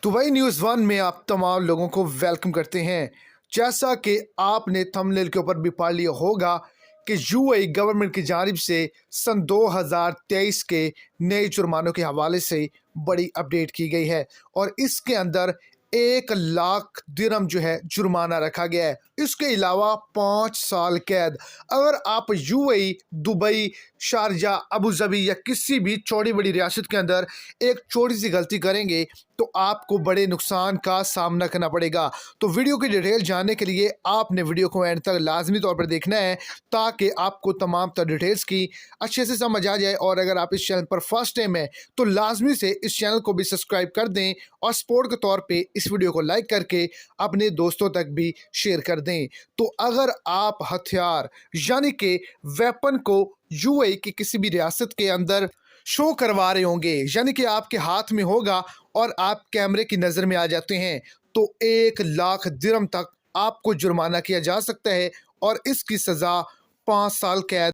Dubai news one में आप तमाम लोगों को वेलकम करते हैं। जैसा कि आपने थंबनेल के ऊपर भी पढ़ लिया होगा कि यूएई गवर्नमेंट की जानिब से सन 2023 के नए जुर्मानों के हवाले से बड़ी अपडेट की गई है और इसके अंदर 1 लाख दिरहम जो है जुर्माना रखा गया है। इसके अलावा 5 साल कैद। अगर आप UAE, Dubai, Sharjah, Abu Dhabi या किसी भी छोटी बड़ी रियासत के अंदर एक छोटी सी गलती करेंगे तो आपको बड़े नुकसान का सामना करना पड़ेगा। तो वीडियो की डिटेल जानने के लिए आपने वीडियो को एंड तक लाजमी तौर पर देखना है ताकि आपको तमाम तर डिटेल्स की अच्छे से समझ आ जाए। और अगर आप इस चैनल पर फर्स्ट टाइम है तो लाजमी से इस चैनल को भी सब्सक्राइब कर दें और सपोर्ट के तौर पे इस वीडियो को लाइक करके अपने दोस्तों तक भी शेयर कर दें। तो अगर आप हथियार यानी कि वेपन को यूएई की किसी भी रियासत के अंदर शो करवा रहे होंगे, यानी कि आपके हाथ में होगा और आप कैमरे की नज़र में आ जाते हैं, तो 1 लाख दिरहम तक आपको जुर्माना किया जा सकता है और इसकी सज़ा 5 साल कैद